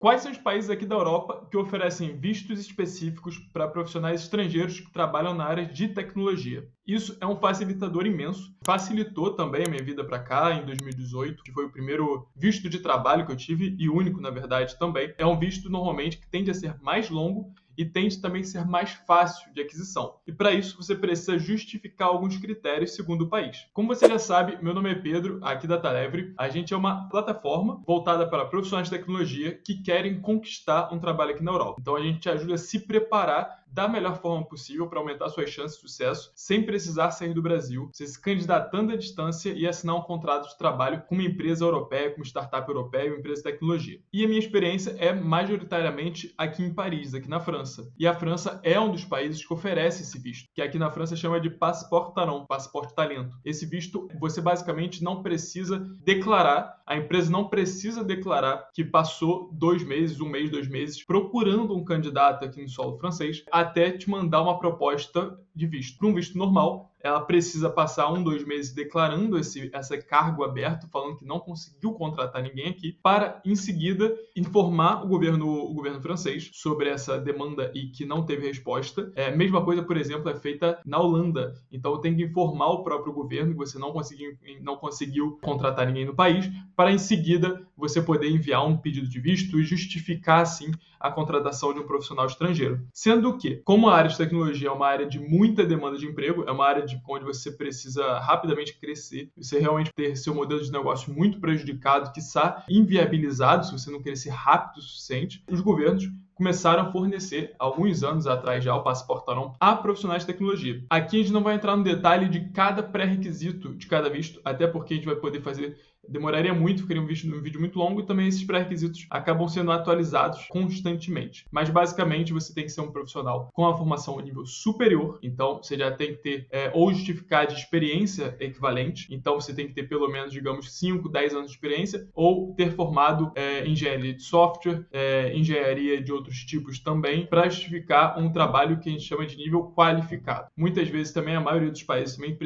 Quais são os países aqui da Europa que oferecem vistos específicos para profissionais estrangeiros que trabalham na área de tecnologia? Isso é um facilitador imenso. Facilitou também a minha vida para cá em 2018, que foi o primeiro visto de trabalho que eu tive e único, na verdade, também. É um visto normalmente que tende a ser mais longo e tende também a ser mais fácil de aquisição. E para isso você precisa justificar alguns critérios segundo o país. Como você já sabe, meu nome é Pedro, aqui da Talevre. A gente é uma plataforma voltada para profissionais de tecnologia que querem conquistar um trabalho aqui na Europa. Então a gente te ajuda a se preparar da melhor forma possível para aumentar suas chances de sucesso, sem precisar sair do Brasil, você se candidatando à distância e assinar um contrato de trabalho com uma empresa europeia, com uma startup europeia, uma empresa de tecnologia. E a minha experiência é majoritariamente aqui em Paris, aqui na França. E a França é um dos países que oferece esse visto, que aqui na França chama de Passeport Talent, passaporte talento. Esse visto, você basicamente não precisa declarar, a empresa não precisa declarar que passou 2 meses, 1 mês, 2 meses, procurando um candidato aqui no solo francês, até te mandar uma proposta de visto. Para um visto normal, ela precisa passar 1, 2 meses declarando esse cargo aberto, falando que não conseguiu contratar ninguém aqui, para, em seguida, informar o governo francês sobre essa demanda e que não teve resposta. A mesma coisa, por exemplo, é feita na Holanda. Então, tem que informar o próprio governo que você não conseguiu contratar ninguém no país, para, em seguida, você poder enviar um pedido de visto e justificar, assim, a contratação de um profissional estrangeiro. Sendo que, como a área de tecnologia é uma área de muita demanda de emprego, é uma área onde você precisa rapidamente crescer, você realmente ter seu modelo de negócio muito prejudicado, quiçá inviabilizado, se você não crescer rápido o suficiente, os governos começaram a fornecer, alguns anos atrás já, o Passaporte Talent a profissionais de tecnologia. Aqui a gente não vai entrar no detalhe de cada pré-requisito de cada visto, até porque a gente vai poder fazer, demoraria muito, ficaria um vídeo muito longo, e também esses pré-requisitos acabam sendo atualizados constantemente. Mas basicamente você tem que ser um profissional com a formação a nível superior, então você já tem que ter ou justificar de experiência equivalente, então você tem que ter pelo menos, digamos, 5, 10 anos de experiência, ou ter formado engenharia de software, engenharia de outros tipos também, para justificar um trabalho que a gente chama de nível qualificado. Muitas vezes também, a maioria dos países também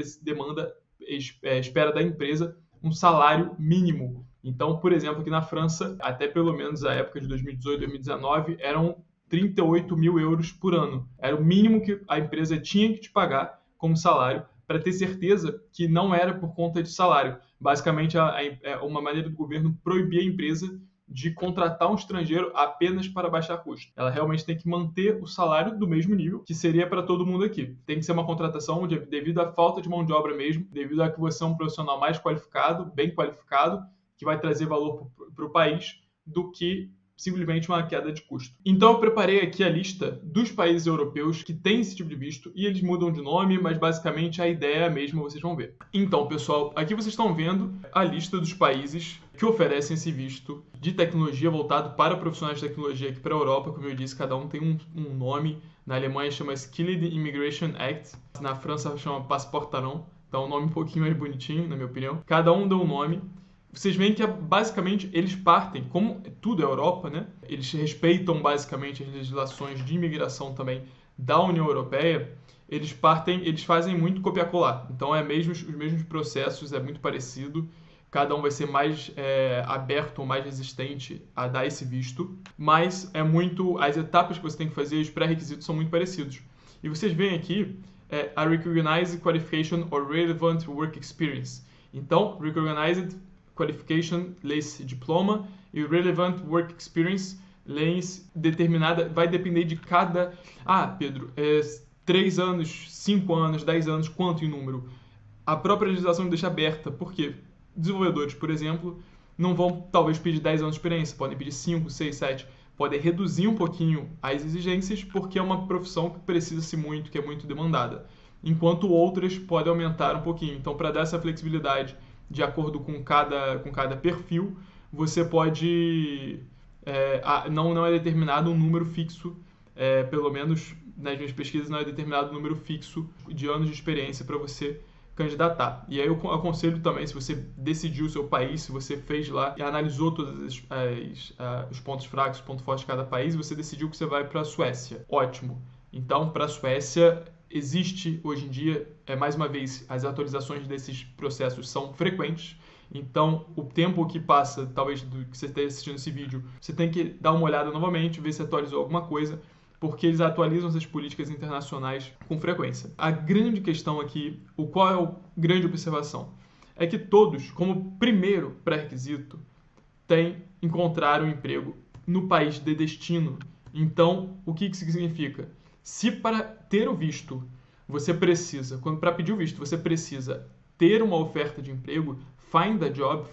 espera da empresa um salário mínimo. Então, por exemplo, aqui na França, até pelo menos a época de 2018, 2019, eram 38 mil euros por ano. Era o mínimo que a empresa tinha que te pagar como salário, para ter certeza que não era por conta de salário. Basicamente, é uma maneira do governo proibir a empresa de contratar um estrangeiro apenas para baixar custo. Ela realmente tem que manter o salário do mesmo nível, que seria para todo mundo aqui. Tem que ser uma contratação devido à falta de mão de obra mesmo, devido a que você é um profissional mais qualificado, bem qualificado, que vai trazer valor para o país, do que simplesmente uma queda de custo. Então eu preparei aqui a lista dos países europeus que têm esse tipo de visto, e eles mudam de nome, mas basicamente a ideia é a mesma, vocês vão ver. Então, pessoal, aqui vocês estão vendo a lista dos países que oferecem esse visto de tecnologia voltado para profissionais de tecnologia aqui para a Europa. Como eu disse, cada um tem um nome. Na Alemanha chama Skilled Immigration Act, na França chama Passport Talent, então um nome um pouquinho mais bonitinho, na minha opinião. Cada um deu um nome. Vocês veem que basicamente eles partem, como tudo é Europa, né? Eles respeitam basicamente as legislações de imigração também da União Europeia. Eles fazem muito copiar-colar. Então os mesmos processos, é muito parecido. Cada um vai ser mais aberto ou mais resistente a dar esse visto. Mas as etapas que você tem que fazer, os pré-requisitos são muito parecidos. E vocês veem aqui a Recognized Qualification or Relevant Work Experience. Então, Recognized Qualification, lê-se diploma, e Relevant Work Experience, lê-se determinada, vai depender de cada... Pedro, 3 anos, 5 anos, 10 anos, quanto em número? A própria legislação deixa aberta, porque desenvolvedores, por exemplo, não vão talvez pedir 10 anos de experiência, podem pedir 5, 6, 7, podem reduzir um pouquinho as exigências, porque é uma profissão que precisa-se muito, que é muito demandada, enquanto outras podem aumentar um pouquinho. Então, para dar essa flexibilidade de acordo com cada perfil, você pode... não é determinado um número fixo, pelo menos nas minhas pesquisas não é determinado um número fixo de anos de experiência para você candidatar. E aí eu aconselho também, se você decidiu o seu país, se você fez lá e analisou todos os pontos fracos, os pontos fortes de cada país, você decidiu que você vai para a Suécia. Ótimo. Então, para a Suécia, existe hoje em dia, mais uma vez, as atualizações desses processos são frequentes. Então, o tempo que passa, talvez, do que você esteja assistindo esse vídeo, você tem que dar uma olhada novamente, ver se atualizou alguma coisa, porque eles atualizam essas políticas internacionais com frequência. A grande questão aqui, qual é a grande observação? É que todos, como primeiro pré-requisito, encontrar um emprego no país de destino. Então, o que isso significa? Se para ter o visto, você precisa, para pedir o visto, você precisa ter uma oferta de emprego, find a job,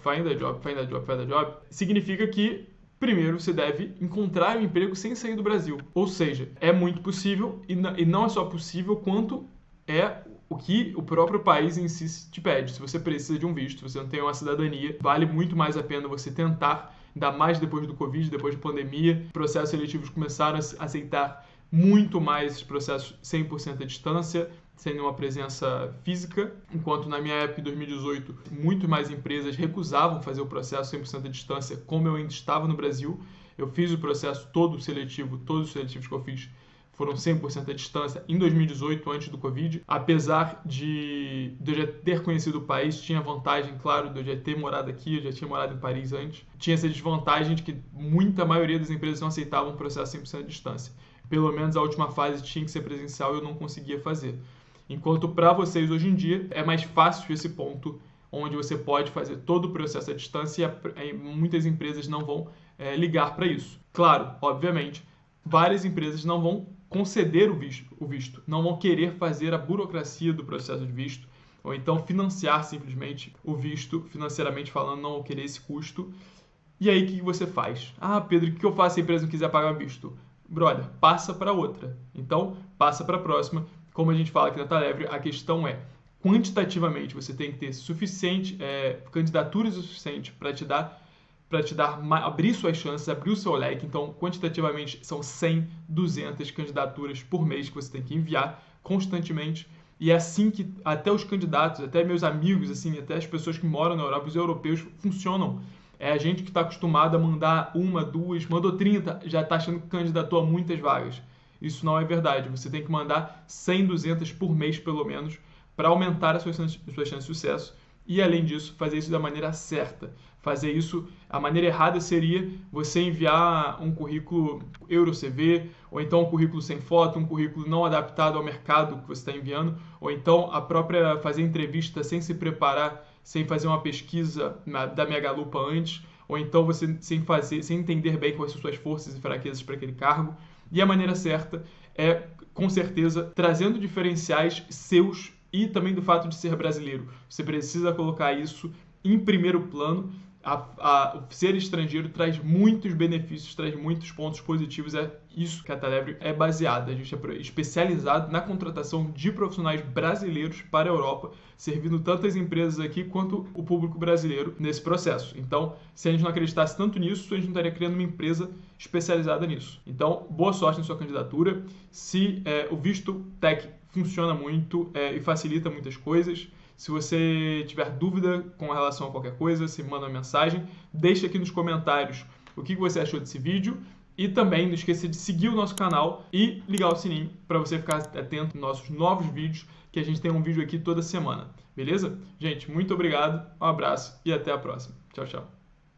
significa que primeiro você deve encontrar um emprego sem sair do Brasil. Ou seja, é muito possível e não é só possível, quanto é o que o próprio país em si te pede. Se você precisa de um visto, se você não tem uma cidadania, vale muito mais a pena você tentar, ainda mais depois do Covid, depois da pandemia. Processos seletivos começaram a aceitar muito mais esses processos 100% à distância, sem nenhuma presença física, enquanto na minha época, em 2018, muito mais empresas recusavam fazer o processo 100% à distância, como eu ainda estava no Brasil. Eu fiz o processo todos os seletivos que eu fiz foram 100% à distância em 2018, antes do Covid. Apesar de eu já ter conhecido o país, tinha vantagem, claro, de eu já ter morado aqui, eu já tinha morado em Paris antes. Tinha essa desvantagem de que muita maioria das empresas não aceitavam o processo 100% à distância. Pelo menos a última fase tinha que ser presencial e eu não conseguia fazer. Enquanto para vocês hoje em dia é mais fácil esse ponto onde você pode fazer todo o processo à distância e muitas empresas não vão ligar para isso. Claro, obviamente, várias empresas não vão conceder o visto, não vão querer fazer a burocracia do processo de visto, ou então financiar simplesmente o visto, financeiramente falando, não vão querer esse custo. E aí o que você faz? Ah, Pedro, o que eu faço se a empresa não quiser pagar o visto? Brother, passa para outra. Então, passa para a próxima. Como a gente fala aqui na Talevre, a questão é, quantitativamente, você tem que ter candidaturas o suficiente para te dar abrir suas chances, abrir o seu leque. Então, quantitativamente, são 100, 200 candidaturas por mês que você tem que enviar constantemente. E é assim que até os candidatos, até meus amigos, assim, até as pessoas que moram na Europa, os europeus, funcionam. É a gente que está acostumado a mandar uma, duas, mandou 30, já está achando que candidatou a muitas vagas. Isso não é verdade. Você tem que mandar 100, 200 por mês, pelo menos, para aumentar as suas chances de sucesso. E, além disso, fazer isso da maneira certa. Fazer isso, a maneira errada seria você enviar um currículo EuroCV, ou então um currículo sem foto, um currículo não adaptado ao mercado que você está enviando, ou então a própria fazer entrevista sem se preparar, sem fazer uma pesquisa da Megalupa antes, ou então você sem entender bem quais são suas forças e fraquezas para aquele cargo. E a maneira certa é, com certeza, trazendo diferenciais seus e também do fato de ser brasileiro. Você precisa colocar isso em primeiro plano. Ser estrangeiro traz muitos benefícios, traz muitos pontos positivos. É isso que a Talevre é baseada. A gente é especializado na contratação de profissionais brasileiros para a Europa, servindo tanto as empresas aqui quanto o público brasileiro nesse processo. Então, se a gente não acreditasse tanto nisso, a gente não estaria criando uma empresa especializada nisso. Então, boa sorte na sua candidatura. Se o visto tech funciona muito e facilita muitas coisas. Se você tiver dúvida com relação a qualquer coisa, você manda uma mensagem. Deixa aqui nos comentários o que você achou desse vídeo. E também não esqueça de seguir o nosso canal e ligar o sininho para você ficar atento nos nossos novos vídeos, que a gente tem um vídeo aqui toda semana. Beleza? Gente, muito obrigado, um abraço e até a próxima. Tchau, tchau.